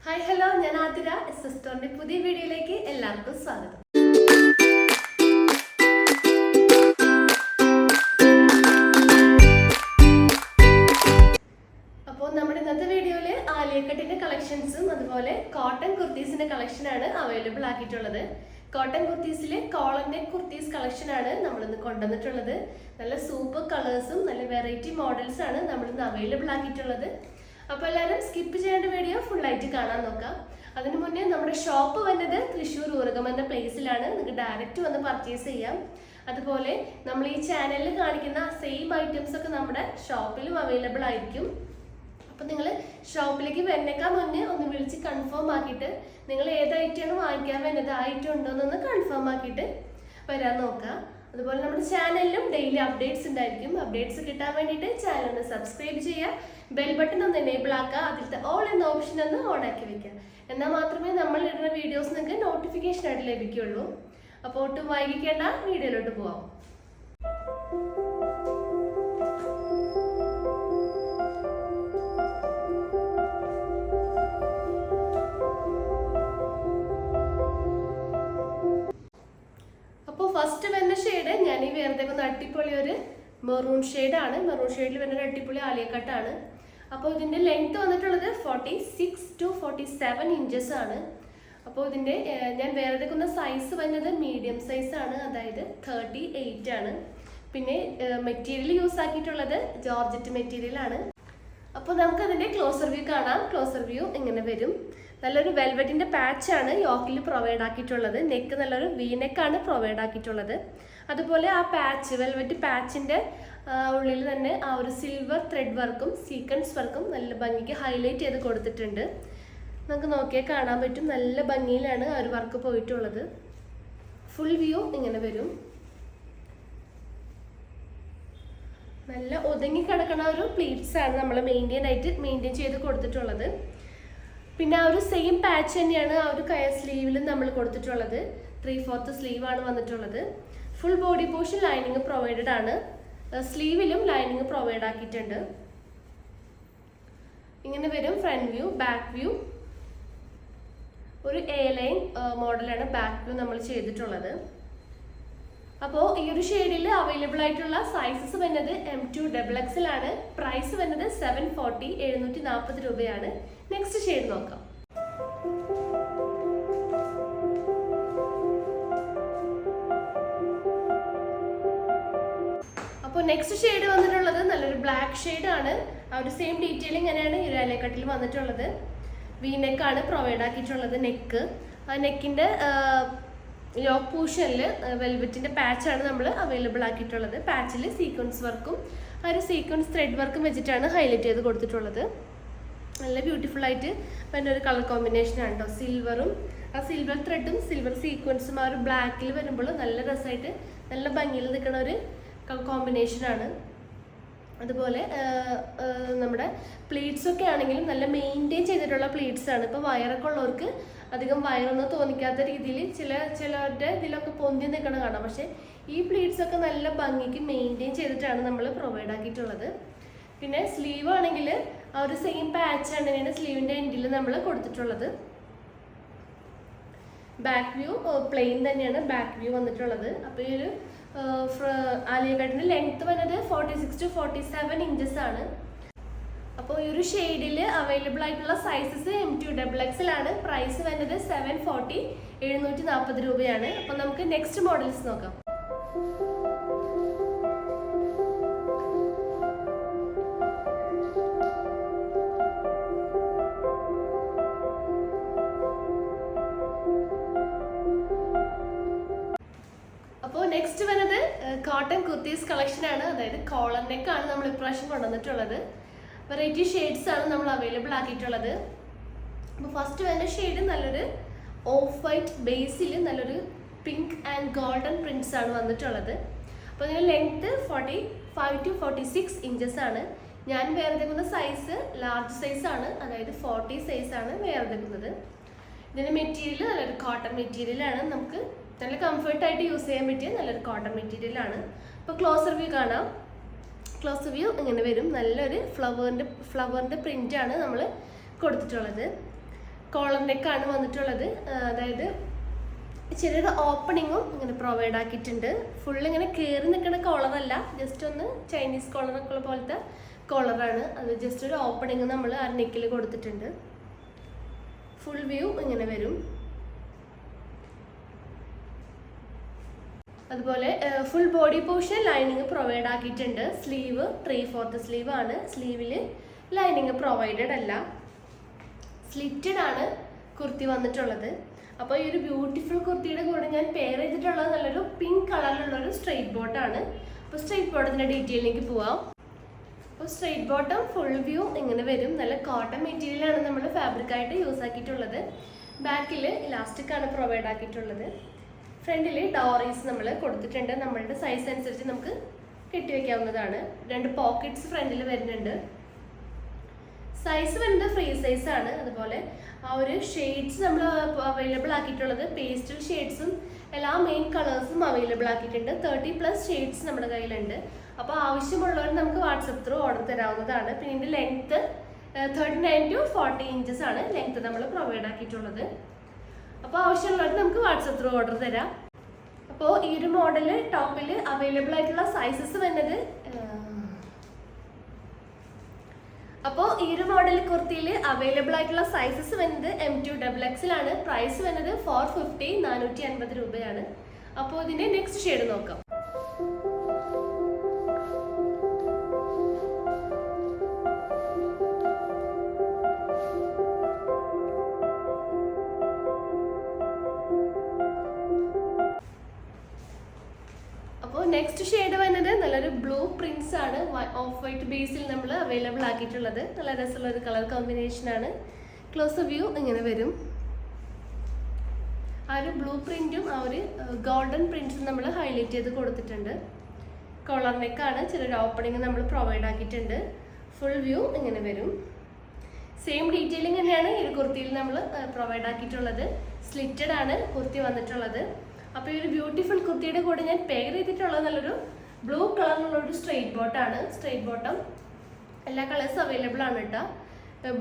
Hi hello, ഞാൻ ആതിര. സിസ്റ്ററിന്റെ പുതിയ വീഡിയോയിലേക്ക് എല്ലാവർക്കും സ്വാഗതം. അപ്പോൾ നമ്മുടെ ഇന്നത്തെ വീഡിയോയില് ആലിയക്കട്ടിന്റെ കളക്ഷൻസും അതുപോലെ കോട്ടൺ കുർത്തീസിന്റെ കളക്ഷനാണ് അവൈലബിൾ ആക്കിയിട്ടുള്ളത്. കോട്ടൺ കുർത്തീസിലെ കോളർ നെക്ക് കുർത്തീസ് കളക്ഷനാണ് നമ്മളിന്ന് കൊണ്ടുവന്നിട്ടുള്ളത്. നല്ല സൂപ്പർ കളേഴ്സും നല്ല വെറൈറ്റി മോഡൽസ് ആണ് നമ്മളിന്ന് അവൈലബിൾ ആക്കിയിട്ടുള്ളത്. അപ്പോൾ എല്ലാവരും സ്കിപ്പ് ചെയ്യേണ്ട വീഡിയോ ഫുള്ളായിട്ട് കാണാൻ നോക്കാം. അതിനു മുന്നേ നമ്മുടെ ഷോപ്പ് വന്നത് തൃശ്ശൂർ ഊരകം എന്ന പ്ലേസിലാണ്. നിങ്ങൾക്ക് ഡയറക്റ്റ് വന്ന് പർച്ചേസ് ചെയ്യാം. അതുപോലെ നമ്മൾ ഈ ചാനലിൽ കാണിക്കുന്ന സെയിം ഐറ്റംസ് ഒക്കെ നമ്മുടെ ഷോപ്പിലും അവൈലബിൾ ആയിരിക്കും. അപ്പം നിങ്ങൾ ഷോപ്പിലേക്ക് വരുന്നേക്കാൾ മുന്നേ ഒന്ന് വിളിച്ച് കൺഫേം ആക്കിയിട്ട് നിങ്ങൾ ഏത് ഐറ്റമാണ് വാങ്ങിക്കാൻ വേണ്ടത്, ആ ഐറ്റം ഉണ്ടോയെന്നൊന്ന് കൺഫേം ആക്കിയിട്ട് വരാൻ നോക്കുക. അതുപോലെ നമ്മുടെ ചാനലിലും ഡെയിലി അപ്ഡേറ്റ്സ് ഉണ്ടായിരിക്കും. അപ്ഡേറ്റ്സ് കിട്ടാൻ വേണ്ടിയിട്ട് ചാനൽ ഒന്ന് സബ്സ്ക്രൈബ് ചെയ്യുക, ബെൽ ബട്ടൺ ഒന്ന് എനേബിൾ ആക്കുക, അതിലത്തെ ഓൾ എന്ന ഓപ്ഷൻ ഒന്ന് ഓൺ ആക്കി വെക്കുക. എന്നാൽ മാത്രമേ നമ്മൾ ഇടുന്ന വീഡിയോസ് നിങ്ങൾക്ക് നോട്ടിഫിക്കേഷൻ ആയിട്ട് ലഭിക്കുകയുള്ളൂ. അപ്പോൾ ഒട്ടും വൈകിക്കേണ്ട, വീഡിയോയിലോട്ട് പോവാം. ഫസ്റ്റ് വരുന്ന ഷെയ്ഡ് ഞാൻ ഈ വേറെത്തേക്കുന്ന അടിപൊളി ഒരു മെറൂൺ ഷെയ്ഡാണ്. മെറൂൺ ഷെയ്ഡിൽ വരുന്ന ഒരു അടിപൊളി ആലിയക്കട്ടാണ്. അപ്പോൾ ഇതിൻ്റെ ലെങ്ത് വന്നിട്ടുള്ളത് 46 to 47 ഇഞ്ചസ് ആണ്. അപ്പോൾ ഇതിൻ്റെ ഞാൻ വേറെത്തേക്കുന്ന സൈസ് വരുന്നത് മീഡിയം സൈസ് ആണ്, അതായത് 38 ആണ്. പിന്നെ മെറ്റീരിയൽ യൂസ് ആക്കിയിട്ടുള്ളത് ജോർജറ്റ് മെറ്റീരിയൽ ആണ്. അപ്പോൾ നമുക്ക് അതിൻ്റെ ക്ലോസർ വ്യൂ കാണാം. ക്ലോസർ വ്യൂ ഇങ്ങനെ വരും. നല്ലൊരു വെൽവെറ്റിൻ്റെ പാച്ചാണ് യോക്കിൽ പ്രൊവൈഡ് ആക്കിയിട്ടുള്ളത്. നെക്ക് നല്ലൊരു വി നെക്കാണ് പ്രൊവൈഡ് ആക്കിയിട്ടുള്ളത്. അതുപോലെ ആ പാച്ച്, വെൽവെറ്റ് പാച്ചിൻ്റെ ഉള്ളിൽ തന്നെ ആ ഒരു സിൽവർ ത്രെഡ് വർക്കും സീക്വൻസ് വർക്കും നല്ല ഭംഗിക്ക് ഹൈലൈറ്റ് ചെയ്ത് കൊടുത്തിട്ടുണ്ട്. നമുക്ക് നോക്കിയാൽ കാണാൻ പറ്റും, നല്ല ഭംഗിയിലാണ് ആ ഒരു വർക്ക് പോയിട്ടുള്ളത്. ഫുൾ വ്യൂ ഇങ്ങനെ വരും. നല്ല ഒതുങ്ങി കിടക്കുന്ന ഒരു പ്ലീറ്റ്സ് ആണ് നമ്മൾ മെയിൻറ്റെയിൻ ചെയ്ത് കൊടുത്തിട്ടുള്ളത്. പിന്നെ ആ ഒരു സെയിം പാച്ച് തന്നെയാണ് ആ ഒരു കയർ സ്ലീവിലും നമ്മൾ കൊടുത്തിട്ടുള്ളത്. 3/4 സ്ലീവ് ആണ് വന്നിട്ടുള്ളത്. Full body portion lining provided ആണ്. സ്ലീവിലും ലൈനിങ് പ്രൊവൈഡ് ആക്കിയിട്ടുണ്ട്. ഇങ്ങനെ വരും ഫ്രണ്ട് വ്യൂ. ബാക്ക് വ്യൂ ഒരു എ ലൈൻ മോഡലാണ് ബാക്ക് വ്യൂ നമ്മൾ ചെയ്തിട്ടുള്ളത്. അപ്പോൾ ഈ ഒരു ഷെയ്ഡിൽ അവൈലബിൾ ആയിട്ടുള്ള സൈസസ് വരുന്നത് M2 XXL ആണ്. പ്രൈസ് വരുന്നത് 740 740 രൂപയാണ്. നെക്സ്റ്റ് ഷെയ്ഡ് നോക്കാം. അപ്പോൾ നെക്സ്റ്റ് ഷെയ്ഡ് വന്നിട്ടുള്ളത് നല്ലൊരു ബ്ലാക്ക് ഷെയ്ഡ് ആണ്. ആ ഒരു സെയിം ഡീറ്റെയിലിംഗ് തന്നെയാണ് ഈ ആലിയക്കട്ടിൽ വന്നിട്ടുള്ളത്. വി നെക്കാണ് പ്രൊവൈഡ് ആക്കിയിട്ടുള്ളത്. നെക്ക് ആ നെക്കിൻ്റെ യോക്ക് പോർഷനിൽ വെൽവെറ്റിൻ്റെ പാച്ചാണ് നമ്മൾ അവൈലബിൾ ആക്കിയിട്ടുള്ളത്. പാച്ചിൽ സീക്വൻസ് വർക്കും ആ ഒരു സീക്വൻസ് ത്രെഡ് വർക്കും വെച്ചിട്ടാണ് ഹൈലൈറ്റ് ചെയ്ത് കൊടുത്തിട്ടുള്ളത്. നല്ല ബ്യൂട്ടിഫുൾ ആയിട്ട് പിന്നെ ഒരു കളർ കോമ്പിനേഷനാണ് കേട്ടോ. സിൽവറും ആ സിൽവർ ത്രെഡും സിൽവർ സീക്വൻസും ആ ഒരു ബ്ലാക്കിൽ വരുമ്പോൾ നല്ല രസമായിട്ട് നല്ല ഭംഗിയിൽ നിൽക്കുന്ന ഒരു കളർ കോമ്പിനേഷനാണ്. അതുപോലെ നമ്മുടെ പ്ലീറ്റ്സ് ഒക്കെ ആണെങ്കിലും നല്ല മെയിൻറ്റെയിൻ ചെയ്തിട്ടുള്ള പ്ലീറ്റ്സ് ആണ്. ഇപ്പോൾ വയറൊക്കെ ഉള്ളവർക്ക് അധികം വയറൊന്നും തോന്നിക്കാത്ത രീതിയിൽ ചിലരുടെ ഇതിലൊക്കെ പൊന്തി നിൽക്കണം കാണാം. പക്ഷേ ഈ പ്ലീറ്റ്സ് ഒക്കെ നല്ല ഭംഗിക്ക് മെയിൻറ്റെയിൻ ചെയ്തിട്ടാണ് നമ്മൾ പ്രൊവൈഡ് ആക്കിയിട്ടുള്ളത്. പിന്നെ സ്ലീവ് ആണെങ്കിൽ ആ ഒരു സെയിം പാച്ച് തന്നെയാണ് സ്ലീവിൻ്റെ എൻഡിൽ നമ്മൾ കൊടുത്തിട്ടുള്ളത്. ബാക്ക് വ്യൂ പ്ലെയിൻ തന്നെയാണ് ബാക്ക് വ്യൂ വന്നിട്ടുള്ളത്. അപ്പോൾ ഈ ഒരു ആലിയക്കട്ടിൻ്റെ ലെങ്ത് വരുന്നത് 46 to 47 ഇഞ്ചസ് ആണ്. അപ്പോൾ ഈ ഒരു ഷെയ്ഡിൽ അവൈലബിൾ ആയിട്ടുള്ള സൈസസ് M2 XXL ആണ്. പ്രൈസ് വരുന്നത് 740 740 രൂപയാണ്. അപ്പോൾ നമുക്ക് നെക്സ്റ്റ് മോഡൽസ് നോക്കാം. അപ്പോൾ നെക്സ്റ്റ് വരുന്നത് കോട്ടൺ കുർത്തീസ് കളക്ഷനാണ്. അതായത് കോളർ നെക്കാണ് നമ്മൾ ഇപ്രാവശ്യം കൊണ്ടുവന്നിട്ടുള്ളത്. വെറൈറ്റി ഷെയ്ഡ്സ് ആണ് നമ്മൾ അവൈലബിൾ ആക്കിയിട്ടുള്ളത്. അപ്പോൾ ഫസ്റ്റ് വരുന്ന ഷെയ്ഡ് നല്ലൊരു ഓഫ് വൈറ്റ് ബേസിൽ നല്ലൊരു പിങ്ക് ആൻഡ് ഗോൾഡൻ പ്രിൻറ്റ്സ് ആണ് വന്നിട്ടുള്ളത്. അപ്പോൾ ഇതിൻ്റെ ലെങ്ത്ത് 45 to 46 ഇഞ്ചസ് ആണ്. ഞാൻ വേറെടുക്കുന്ന സൈസ് ലാർജ് സൈസ് ആണ്, അതായത് 40 സൈസാണ് വേറെടുക്കുന്നത്. ഇതിൻ്റെ മെറ്റീരിയൽ നല്ലൊരു കോട്ടൺ മെറ്റീരിയലാണ്. നമുക്ക് നല്ല കംഫർട്ടായിട്ട് യൂസ് ചെയ്യാൻ പറ്റിയ നല്ലൊരു കോട്ടൺ മെറ്റീരിയലാണ്. അപ്പോൾ ക്ലോസർ വ്യൂ കാണാം. ക്ലോസർ വ്യൂ ഇങ്ങനെ വരും. നല്ലൊരു ഫ്ലവറിൻ്റെ പ്രിൻ്റാണ് നമ്മൾ കൊടുത്തിട്ടുള്ളത്. കോളർ നെക്കാണ് വന്നിട്ടുള്ളത്. അതായത് ചെറിയൊരു ഓപ്പണിങ്ങും ഇങ്ങനെ പ്രൊവൈഡ് ആക്കിയിട്ടുണ്ട്. ഫുൾ ഇങ്ങനെ കയറി നിൽക്കുന്ന കോളറല്ല, ജസ്റ്റ് ഒന്ന് ചൈനീസ് കോളറൊക്കെ പോലത്തെ കോളറാണ്. അത് ജസ്റ്റ് ഒരു ഓപ്പണിങ് നമ്മൾ ആ നെക്കിൽ കൊടുത്തിട്ടുണ്ട്. ഫുൾ വ്യൂ ഇങ്ങനെ വരും. അതുപോലെ full body portion lining provide ആക്കിയിട്ടുണ്ട്. സ്ലീവ് 3/4 സ്ലീവ് ആണ്. സ്ലീവിൽ ലൈനിങ് പ്രൊവൈഡഡ് അല്ല, സ്ലിറ്റഡ് ആണ് കുർത്തി വന്നിട്ടുള്ളത്. അപ്പോൾ ഈ ഒരു ബ്യൂട്ടിഫുൾ കുർത്തിയുടെ കൂടെ ഞാൻ പെയർ ചെയ്തിട്ടുള്ളത് നല്ലൊരു പിങ്ക് കളറിലുള്ളൊരു സ്ട്രെയിറ്റ് ബോട്ടാണ്. അപ്പോൾ സ്ട്രെയിറ്റ് ബോട്ടത്തിൻ്റെ ഡീറ്റെയിലേക്ക് പോവാം. അപ്പോൾ സ്ട്രെയിറ്റ് ബോട്ടം ഫുൾ വ്യൂ ഇങ്ങനെ വരും. നല്ല കോട്ടൺ മെറ്റീരിയലാണ് നമ്മൾ ഫാബ്രിക്കായിട്ട് യൂസ് ആക്കിയിട്ടുള്ളത്. ബാക്കിൽ ഇലാസ്റ്റിക് ആണ് പ്രൊവൈഡ് ആക്കിയിട്ടുള്ളത്. ഫ്രണ്ടിൽ ഡോറീസ് നമ്മൾ കൊടുത്തിട്ടുണ്ട്. നമ്മളുടെ സൈസ് അനുസരിച്ച് നമുക്ക് കെട്ടിവെക്കാവുന്നതാണ്. 2 പോക്കറ്റ്സ് ഫ്രണ്ടിൽ വരുന്നുണ്ട്. സൈസ് വരുന്നത് ഫ്രീ സൈസ് ആണ്. അതുപോലെ ആ ഒരു ഷെയ്ഡ്സ് നമ്മൾ അവൈലബിൾ ആക്കിയിട്ടുള്ളത് പേസ്റ്റൽ ഷെയ്ഡ്സും എല്ലാ മെയിൻ കളേഴ്സും അവൈലബിൾ ആക്കിയിട്ടുണ്ട്. 30+ ഷെയ്ഡ്സ് നമ്മുടെ കയ്യിലുണ്ട്. അപ്പോൾ ആവശ്യമുള്ളവർ നമുക്ക് വാട്സപ്പ് ത്രൂ ഓർഡർ തരാവുന്നതാണ്. പിന്നെ ഇതിൻ്റെ ലെങ്ത്ത് 39 to 40 ഇഞ്ചസ് ആണ് ലെങ്ത്ത് നമ്മൾ പ്രൊവൈഡ് ആക്കിയിട്ടുള്ളത്. അപ്പോൾ ആവശ്യമുള്ളവർക്ക് നമുക്ക് വാട്സപ്പ് ത്രൂ ഓർഡർ തരാം. അപ്പോൾ ഈ ഒരു മോഡൽ ടോപ്പിൽ അവൈലബിൾ ആയിട്ടുള്ള സൈസസ് വരുന്നത് കുർത്തിയിൽ അവൈലബിൾ ആയിട്ടുള്ള സൈസസ് വരുന്നത് M2 XXL ആണ്. പ്രൈസ് വരുന്നത് 450 450 രൂപയാണ്. അപ്പോൾ ഇതിന്റെ നെക്സ്റ്റ് ഷെയ്ഡ് നോക്കാം. നെക്സ്റ്റ് ഷെയ്ഡ് വരുന്നത് നല്ലൊരു ബ്ലൂ പ്രിന്റ്സ് ആണ്. ഓഫ് വൈറ്റ് ബേസിൽ നമ്മൾ അവൈലബിൾ ആക്കിയിട്ടുള്ളത്. നല്ല രസമുള്ള ഒരു കളർ കോമ്പിനേഷൻ ആണ്. ക്ലോസ് വ്യൂ ഇങ്ങനെ വരും. ആ ഒരു ബ്ലൂ പ്രിന്റും ആ ഒരു ഗോൾഡൻ പ്രിന്റ്സും നമ്മൾ ഹൈലൈറ്റ് ചെയ്ത് കൊടുത്തിട്ടുണ്ട്. കോളർ നെക്കാണ്. ചെറിയൊരു ഓപ്പണിങ് നമ്മൾ പ്രൊവൈഡ് ആക്കിയിട്ടുണ്ട്. ഫുൾ വ്യൂ ഇങ്ങനെ വരും. സെയിം ഡീറ്റെയിലിംഗ് തന്നെയാണ് ഈ ഒരു കുർത്തിയിൽ നമ്മൾ പ്രൊവൈഡ് ആക്കിയിട്ടുള്ളത്. സ്ലിറ്റഡ് ആണ് കുർത്തി വന്നിട്ടുള്ളത്. അപ്പോൾ ഈ ഒരു ബ്യൂട്ടിഫുൾ കുർത്തിയുടെ കൂടെ ഞാൻ പെയർ ചെയ്തിട്ടുള്ളത് നല്ലൊരു ബ്ലൂ കളറിലുള്ളൊരു സ്ട്രെയിറ്റ് ബോട്ടാണ്. സ്ട്രെയിറ്റ് ബോട്ടം എല്ലാ കളേഴ്സ് അവൈലബിൾ ആണ് കേട്ടോ.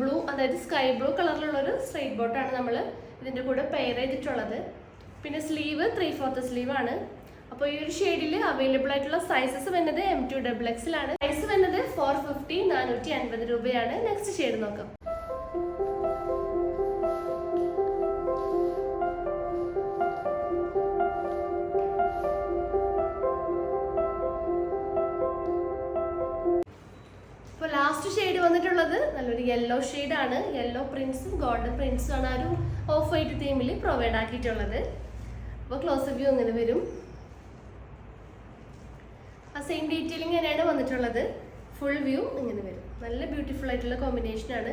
ബ്ലൂ, അതായത് സ്കൈ ബ്ലൂ കളറിലുള്ളൊരു സ്ട്രെയിറ്റ് ബോട്ടാണ് നമ്മൾ ഇതിൻ്റെ കൂടെ പെയർ ചെയ്തിട്ടുള്ളത്. പിന്നെ സ്ലീവ് 3/4 സ്ലീവ് ആണ്. അപ്പോൾ ഈ ഒരു ഷെയ്ഡിൽ അവൈലബിൾ ആയിട്ടുള്ള സൈസസ് വരുന്നത് M2 XXL ആണ്. പ്രൈസ് വരുന്നത് 450 450 രൂപയാണ്. നെക്സ്റ്റ് ഷെയ്ഡ് നോക്കാം. ഇപ്പോൾ ലാസ്റ്റ് ഷെയ്ഡ് വന്നിട്ടുള്ളത് നല്ലൊരു യെല്ലോ ഷെയ്ഡാണ്. യെല്ലോ പ്രിന്റ്സും ഗോൾഡൻ പ്രിന്റ്സും ആണ് ആ ഒരു ഓഫ് വൈറ്റ് തീമിൽ പ്രൊവൈഡ് ആക്കിയിട്ടുള്ളത്. അപ്പോൾ ക്ലോസ് വ്യൂ ഇങ്ങനെ വരും. ആ സെയിം ഡീറ്റെയിലിംഗ് തന്നെയാണ് വന്നിട്ടുള്ളത്. ഫുൾ വ്യൂ ഇങ്ങനെ വരും. നല്ല ബ്യൂട്ടിഫുൾ ആയിട്ടുള്ള കോമ്പിനേഷനാണ്.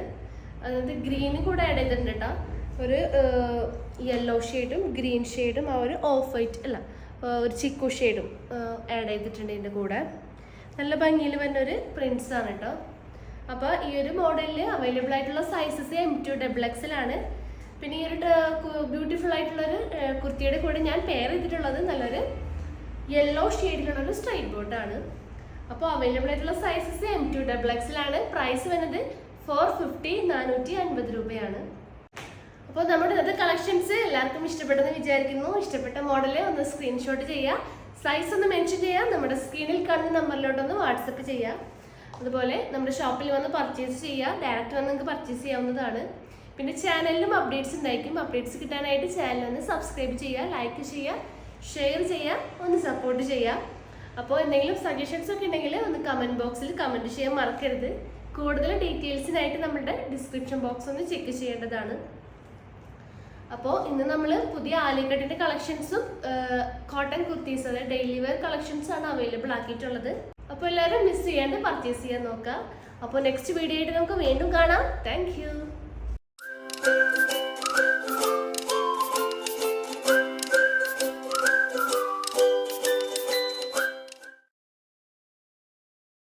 അതായത് ഗ്രീനും കൂടെ ആഡ് ചെയ്തിട്ടുണ്ട് കേട്ടോ. ഒരു യെല്ലോ ഷെയ്ഡും ഗ്രീൻ ഷെയ്ഡും ആ ഒരു ഓഫ് വൈറ്റ് അല്ല ഒരു ചിക്കു ഷെയ്ഡും ആഡ് ചെയ്തിട്ടുണ്ട് ഇതിൻ്റെ കൂടെ. നല്ല ഭംഗിയിൽ വരുന്ന ഒരു പ്രിന്റ്സ് ആണ് കേട്ടോ. അപ്പോൾ ഈ ഒരു മോഡലിൽ അവൈലബിൾ ആയിട്ടുള്ള സൈസസ് M2 XXL ആണ്. പിന്നെ ഈ ഒരു ബ്യൂട്ടിഫുൾ ആയിട്ടുള്ളൊരു കുർത്തിയുടെ കൂടെ ഞാൻ പെയർ ചെയ്തിട്ടുള്ളത് നല്ലൊരു യെല്ലോ ഷെയ്ഡിലുള്ളൊരു സ്ട്രൈറ്റ് ബോട്ടാണ്. അപ്പോൾ അവൈലബിൾ ആയിട്ടുള്ള സൈസസ് M2 XXL ആണ്. പ്രൈസ് വരുന്നത് 450 450 രൂപയാണ്. അപ്പോൾ നമ്മുടെ ഇന്നത്തെ കളക്ഷൻസ് എല്ലാവർക്കും ഇഷ്ടപ്പെട്ടെന്ന് വിചാരിക്കുന്നു. ഇഷ്ടപ്പെട്ട മോഡല് ഒന്ന് സ്ക്രീൻഷോട്ട് ചെയ്യുക, സൈസ് ഒന്ന് മെൻഷൻ ചെയ്യുക, നമ്മുടെ സ്ക്രീനിൽ കാണുന്ന നമ്പറിലോട്ടൊന്ന് വാട്സപ്പ് ചെയ്യുക. അതുപോലെ നമ്മുടെ ഷോപ്പിൽ വന്ന് പർച്ചേസ് ചെയ്യുക, ഡയറക്റ്റ് വന്ന് നിങ്ങൾക്ക് പർച്ചേസ് ചെയ്യാവുന്നതാണ്. പിന്നെ ചാനലിലും അപ്ഡേറ്റ്സ് ഉണ്ടായിരിക്കും. അപ്ഡേറ്റ്സ് കിട്ടാനായിട്ട് ചാനൽ ഒന്ന് സബ്സ്ക്രൈബ് ചെയ്യുക, ലൈക്ക് ചെയ്യുക, ഷെയർ ചെയ്യുക, ഒന്ന് സപ്പോർട്ട് ചെയ്യുക. അപ്പോൾ എന്തെങ്കിലും സജഷൻസ് ഒക്കെ ഉണ്ടെങ്കിൽ ഒന്ന് കമൻറ്റ് ബോക്സിൽ കമൻറ്റ് ചെയ്യാൻ മറക്കരുത്. കൂടുതൽ ഡീറ്റെയിൽസിനായിട്ട് നമ്മുടെ ഡിസ്ക്രിപ്ഷൻ ബോക്സ് ഒന്ന് ചെക്ക് ചെയ്യേണ്ടതാണ്. അപ്പോൾ ഇന്ന് നമ്മൾ പുതിയ ആലിക്കട്ടിൻ്റെ കളക്ഷൻസും കോട്ടൺ കുർത്തീസ്, അതായത് ഡെയിലി വെയർ കളക്ഷൻസ് ആണ് അവൈലബിൾ ആക്കിയിട്ടുള്ളത്. അപ്പോൾ എല്ലാവരും മിസ് ചെയ്യാണ്ട് പർച്ചേസ് ചെയ്യാൻ നോക്കുക. അപ്പോൾ നെക്സ്റ്റ് വീഡിയോ ആയിട്ട് നമുക്ക് വീണ്ടും കാണാം. Thank you.